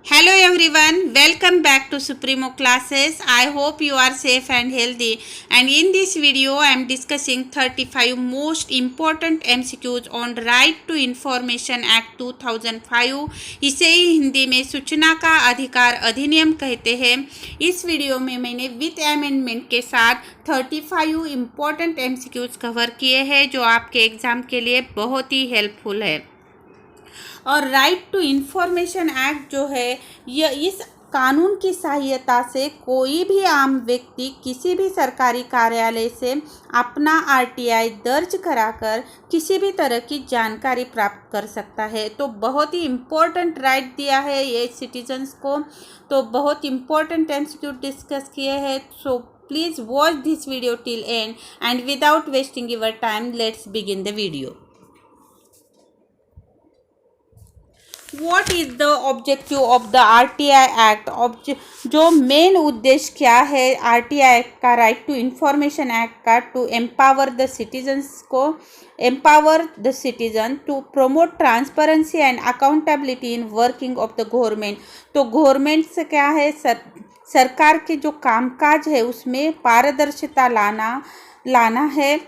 Hello everyone, welcome back to Supremo classes. I hope you are safe and healthy. And in this video, I am discussing 35 most important MCQs on Right to Information Act 2005. इसे हिंदी में सूचना का अधिकार अधिनियम कहते हैं। इस video में मैंने विथ अमेंडमेंट के साथ 35 इम्पोर्टेंट MCQs कवर किए हैं जो आपके एग्ज़ाम के लिए बहुत ही हेल्पफुल है। और राइट टू इन्फॉर्मेशन एक्ट जो है यह इस कानून की सहायता से कोई भी आम व्यक्ति किसी भी सरकारी कार्यालय से अपना आरटीआई दर्ज कराकर किसी भी तरह की जानकारी प्राप्त कर सकता है। तो बहुत ही इम्पोर्टेंट राइट दिया है ये सिटीजन्स को। तो बहुत इम्पोर्टेंट एमसीक्यू डिस्कस किए हैं। So please watch this video till and and without wasting your time, let's begin the video. What is the objective of the RTI Act? जो मेन उद्देश्य क्या है RTI Act का, राइट टू इंफॉर्मेशन एक्ट का, to empower the citizens को, empower the citizen to promote transparency and accountability in working of the government. तो government से क्या है, सरकार के जो कामकाज है उसमें पारदर्शिता लाना है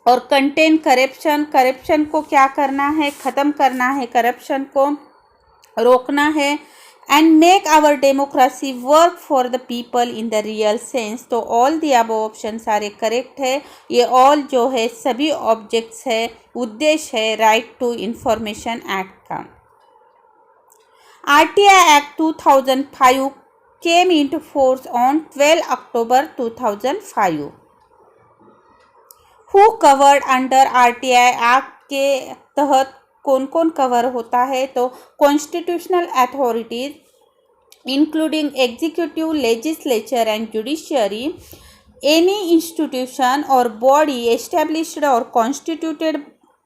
और कंटेन करप्शन को क्या करना है, ख़त्म करना है, करप्शन को रोकना है and make our democracy work for the people in the real sense. तो ऑल दी अबव ऑप्शन सारे करेक्ट है। ये ऑल जो है सभी ऑब्जेक्ट्स है, उद्देश्य है राइट टू इंफॉर्मेशन एक्ट का। RTI act 2005 came into force on 12 October 2005। Who covered under RTI act के तहत कौन कौन कवर होता है? तो constitutional authorities including executive, legislature and judiciary, any institution और बॉडी एस्टेब्लिश्ड और constituted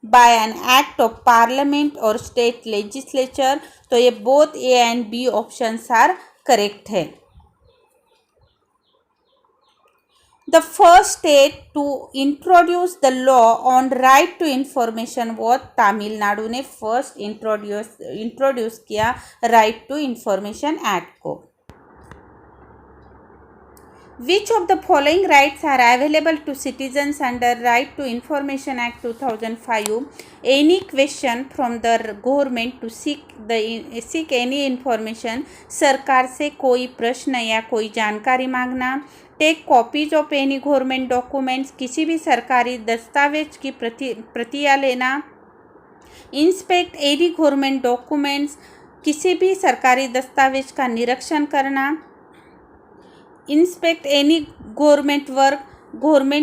by an act of parliament और स्टेट लेजिस्लेचर। तो ये both A and B options are correct है। The first state to introduce the law on right to information was Tamil Nadu ने first introduce किया right to information act को। Which of the following rights are available to citizens under Right to Information Act 2005? Any question from the government to seek any information, सरकार से कोई प्रश्न या कोई जानकारी मांगना। Take copies of any government documents, किसी भी सरकारी दस्तावेज की प्रतियाँ लेना। इंस्पेक्ट एनी गवर्नमेंट डॉक्यूमेंट्स, किसी भी सरकारी दस्तावेज का निरीक्षण करना। इंस्पेक्ट एनी गवर्नमेंट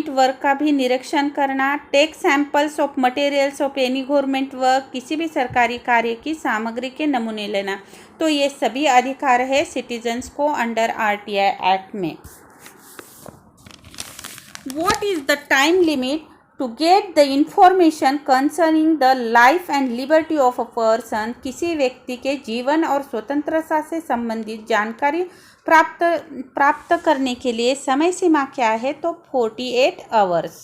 वर्क का भी निरीक्षण करना। Take samples of materials of any government work, किसी भी सरकारी कार्य की सामग्री के नमूने लेना। तो ये सभी अधिकार है सिटीजन्स को अंडर आरटीआई एक्ट में। What is the time limit to get the information concerning the life and liberty of a person? किसी व्यक्ति के जीवन और स्वतंत्रता से संबंधित जानकारी प्राप्त करने के लिए समय सीमा क्या है? तो 48 hours.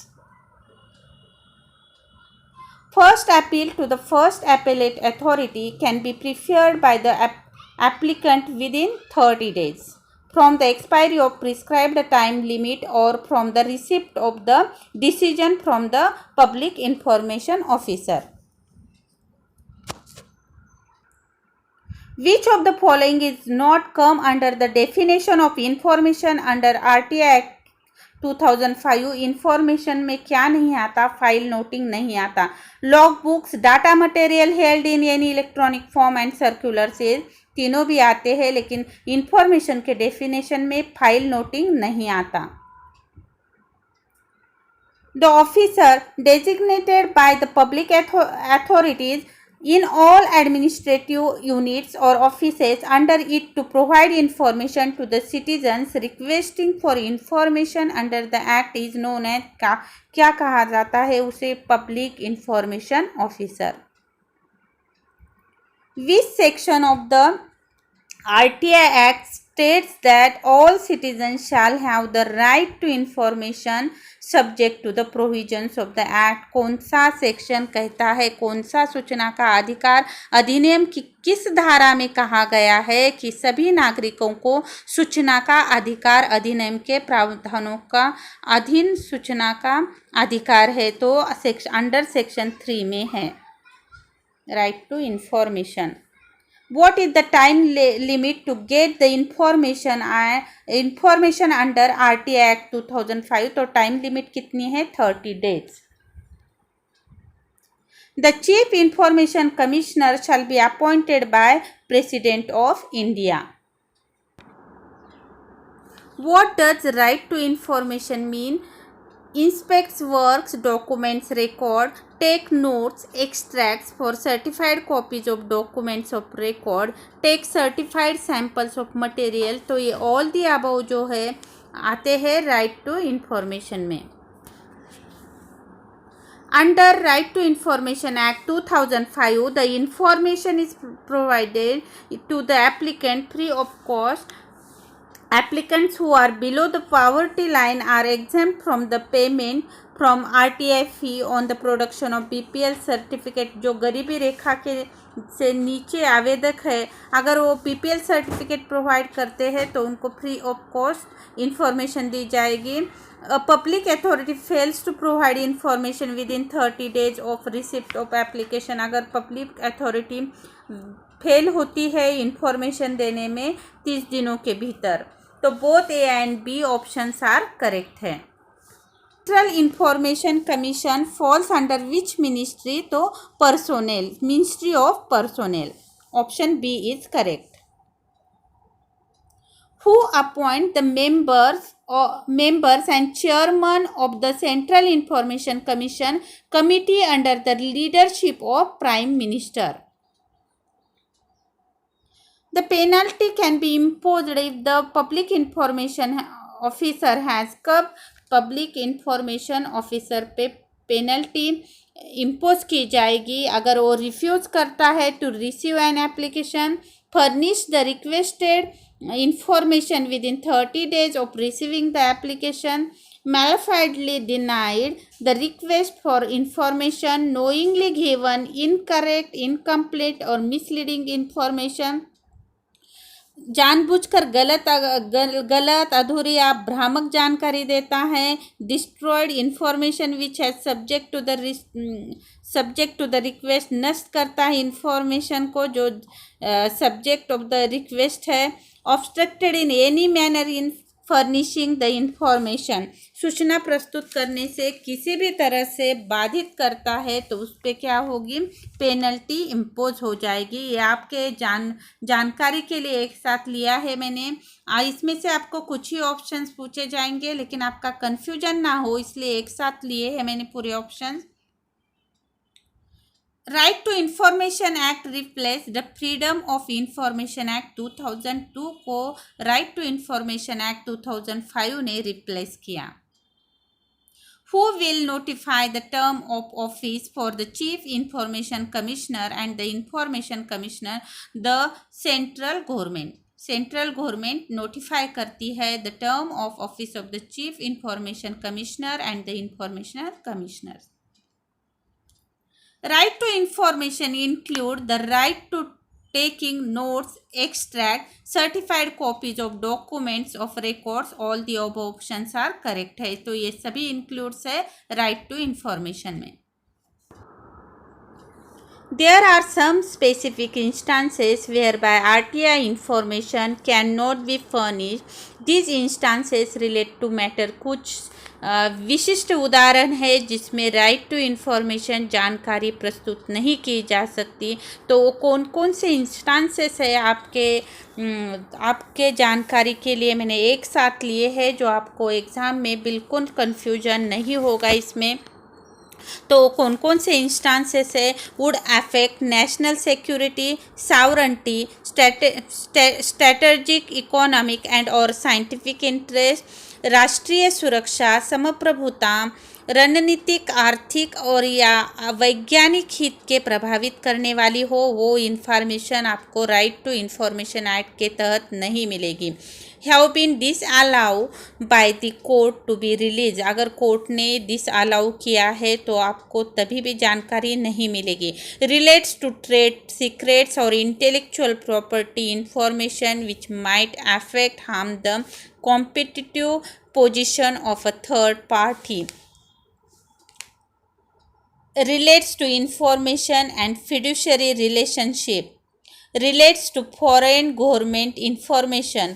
First appeal to the first appellate authority can be preferred by the applicant within 30 days from the expiry of prescribed time limit or from the receipt of the decision from the public information officer. Which of the following is not come under the definition of information under RTI Act 2005? Information में क्या नहीं आता? File noting नहीं आता। Log books, data material held in any electronic form and circulars, तीनों भी आते हैं, लेकिन इंफॉर्मेशन के डेफिनेशन में फाइल नोटिंग नहीं आता। The officer designated by the public authorities in all administrative units or offices under it to provide information to the citizens requesting for information under the act is known as क्या कहा जाता है उसे? Public information officer. Which section of the RTI Act states that all citizens shall have the right to information subject to the provisions of the act। कौन सा section कहता है, कौन सा सूचना का अधिकार अधिनियम की किस धारा में कहा गया है कि सभी नागरिकों को सूचना का अधिकार अधिनियम के प्रावधानों का अधीन सूचना का अधिकार है। तो अंडर सेक्शन 3 में है right to information. What is the time limit to get the information under RTI Act 2005? तो टाइम लिमिट कितनी है? 30 days। The Chief Information Commissioner shall be appointed by President of India। What does right to information mean? Inspects works, documents, record, take notes, extracts for certified copies of documents of record, take certified samples of material। तो ये all the above जो है आते हैं right to information में। Under Right to Information Act 2005, the information is provided to the applicant free of cost। Applicants who are below the poverty line are exempt from the payment from RTI fee on the production of BPL certificate। जो गरीबी रेखा के से नीचे आवेदक है, अगर वो BPL certificate provide करते हैं तो उनको फ्री ऑफ कॉस्ट इंफॉर्मेशन दी जाएगी। Public authority fails to provide information within 30 days of receipt of application. अगर पब्लिक अथॉरिटी फेल होती है इंफॉर्मेशन देने में 30 दिनों के भीतर, तो both A and B options are correct है। Central information commission falls under which ministry? तो personnel, ministry of personnel. Option B is correct. Who appoint the members and chairman of the Central Information Commission committee under the leadership of Prime Minister? The penalty can be imposed if the public information officer has। कब public information officer पे penalty impose की जाएगी? अगर वो refuse करता है to receive an application, furnish the requested information within 30 days of receiving the application, malafidely denied the request for information, knowingly given incorrect, incomplete or misleading information, जानबूझकर गलत अधूरी या भ्रामक जानकारी देता है, डिस्ट्रॉयड इंफॉर्मेशन विच है सब्जेक्ट टू द रिक्वेस्ट, नष्ट करता है इंफॉर्मेशन को जो सब्जेक्ट ऑफ द रिक्वेस्ट है, obstructed in any manner in furnishing the information, सूचना प्रस्तुत करने से किसी भी तरह से बाधित करता है तो उस पर क्या होगी? पेनल्टी इम्पोज हो जाएगी। ये आपके जानकारी के लिए एक साथ लिया है मैंने। इसमें से आपको कुछ ही ऑप्शंस पूछे जाएंगे, लेकिन आपका कन्फ्यूजन ना हो इसलिए एक साथ लिए हैं मैंने पूरे options. Right to information act replace the freedom of information act 2002 को राइट टू इंफॉर्मेशन एक्ट 2005 ने रिप्लेस किया। Who will notify the term of office for the Chief Information Commissioner and the Information Commissioner? The central government। Central government notify करती है the term of office of the chief information commissioner and the information commissioner. Right to information include the right to taking notes, extract, certified copies of documents of records। all the above options are correct है। तो ये सभी includes है right to information में। There are some specific instances whereby RTI information cannot be furnished। These instances relate to matter। कुछ विशिष्ट उदाहरण है जिसमें राइट टू इंफॉर्मेशन जानकारी प्रस्तुत नहीं की जा सकती। तो वो कौन कौन से इंस्टांसेस है आपके जानकारी के लिए मैंने एक साथ लिए हैं, जो आपको एग्ज़ाम में बिल्कुल कन्फ्यूजन नहीं होगा इसमें। तो कौन कौन से इंस्टांसेस है? Would affect national security, sovereignty, strategic, economic and और साइंटिफिक इंटरेस्ट, राष्ट्रीय सुरक्षा, समप्रभुता, रणनीतिक, आर्थिक और या वैज्ञानिक हित के प्रभावित करने वाली हो, वो इन्फॉर्मेशन आपको राइट टू इन्फॉर्मेशन एक्ट के तहत नहीं मिलेगी। Have been disallow by the court to be release, अगर कोर्ट ने डिसअलाउ किया है तो आपको तभी भी जानकारी नहीं मिलेगी। रिलेट्स टू ट्रेड सीक्रेट्स और intellectual property information which might affect harm the competitive position of a third party. Relates to information and fiduciary relationship, relates to foreign government information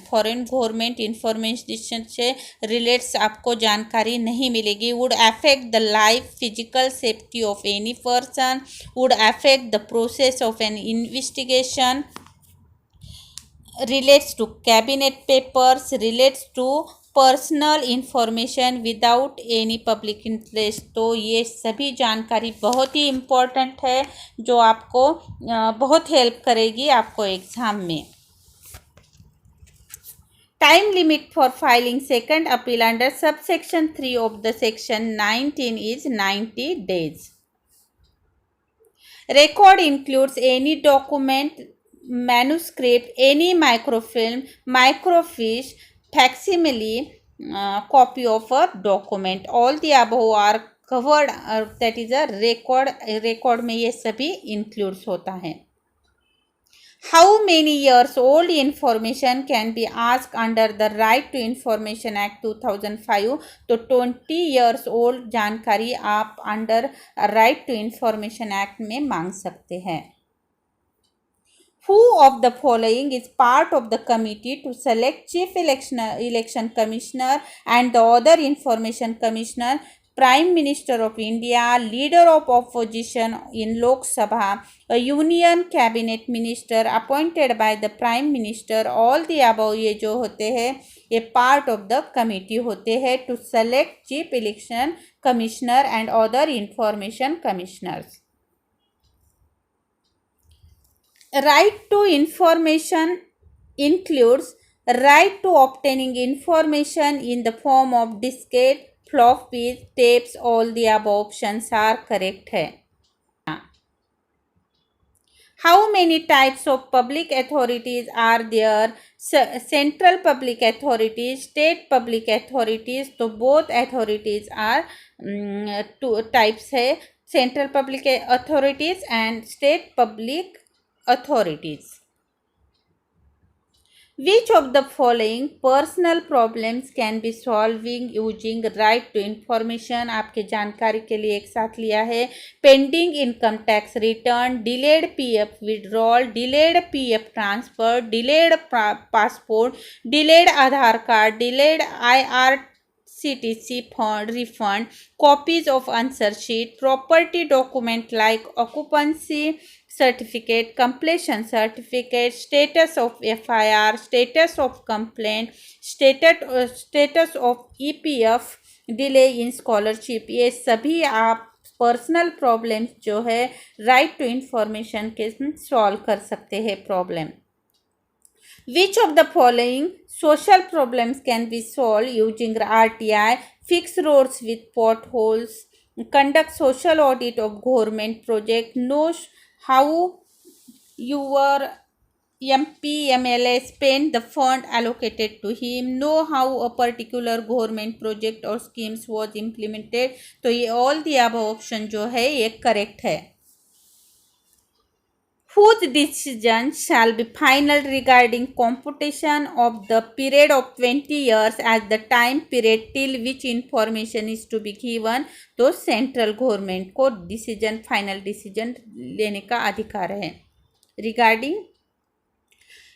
से relates आपको जानकारी नहीं मिलेगी। would affect the life physical safety of any person, would affect the process of an investigation, relates to cabinet papers, relates to personal information without any public interest. तो ये सभी जानकारी बहुत ही इम्पॉर्टेंट है जो आपको बहुत हेल्प करेगी आपको एग्ज़ाम में। Time limit for filing second appeal under sub section 3 of the section 19 is 90 days। Record includes any document, manuscript, any microfilm, microfiche, facsimile, copy of a document, all the above are covered, that is a record में ये सभी includes होता है। How many years old information can be asked under the Right to Information Act 2005? तो 20 years old जानकारी आप under Right to Information Act में मांग सकते हैं। Who of the following is part of the committee to select Chief Election Commissioner and the other Information Commissioner? Prime Minister of India, Leader of Opposition in Lok Sabha, a Union Cabinet Minister appointed by the Prime Minister, all the above ये जो होते हैं ये part of the committee होते हैं to select Chief Election Commissioner and other Information Commissioners। Right to information includes right to obtaining information in the form of diskette, floppy, tapes, all the above options are correct है। How many types of public authorities are there? Central public authorities, state public authorities, तो both authorities are two types है, central public authorities and state public authorities। Which of the following personal problems can be solving using right to information? आपके जानकारी के लिए एक साथ लिया है। Pending income tax return, delayed PF withdrawal, delayed PF transfer, delayed passport, delayed Aadhaar card, delayed IRCTC refund, copies of answer sheet, property document like occupancy certificate, completion certificate, status of FIR, status of complaint, status of EPF, delay in scholarship, ये सभी आप personal problems जो है right to information के solve कर सकते हैं problem. Which of the following social problems can be solved using RTI? Fix roads with potholes, conduct social audit of government project, know how your MP MLA spent the fund allocated to him, know how a particular government project or schemes was implemented। तो ये all the above option जो है ये correct है। Whose decision shall be final regarding computation of the period of 20 years as the time period till which information is to be given? तो central government को decision final decision लेने का अधिकार है। Regarding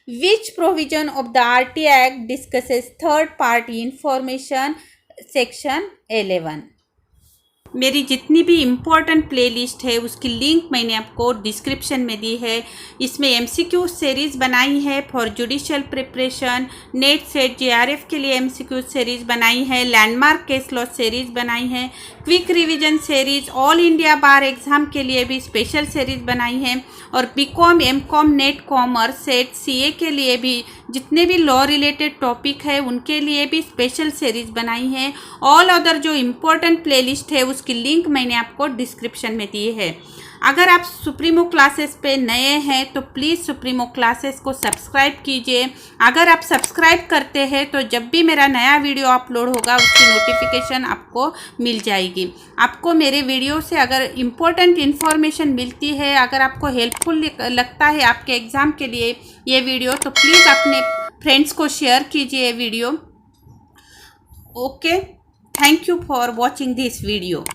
which provision of the RTI act discusses third party information? Section 11। मेरी जितनी भी important playlist है उसकी लिंक मैंने आपको डिस्क्रिप्शन में दी है। इसमें MCQ सीरीज़ बनाई है for judicial preparation, net set JRF के लिए MCQ सीरीज़ बनाई है, लैंडमार्क केस लॉ सीरीज़ बनाई है, quick revision series, all India बार एग्ज़ाम के लिए भी स्पेशल सीरीज़ बनाई है और BCom MCom net commerce set CA के लिए भी जितने भी लॉ रिलेटेड टॉपिक है उनके लिए भी स्पेशल सीरीज बनाई है। ऑल अदर जो इम्पोर्टेंट प्लेलिस्ट है उसकी लिंक मैंने आपको डिस्क्रिप्शन में दी है। अगर आप सुप्रीमो क्लासेस पे नए हैं तो प्लीज़ सुप्रीमो क्लासेस को सब्सक्राइब कीजिए। अगर आप सब्सक्राइब करते हैं तो जब भी मेरा नया वीडियो अपलोड होगा उसकी नोटिफिकेशन आपको मिल जाएगी। आपको मेरे वीडियो से अगर इम्पोर्टेंट इन्फॉर्मेशन मिलती है, अगर आपको हेल्पफुल लगता है आपके एग्ज़ाम के लिए ये वीडियो, तो प्लीज़ अपने फ्रेंड्स को शेयर कीजिए video. Okay, thank you for watching this video.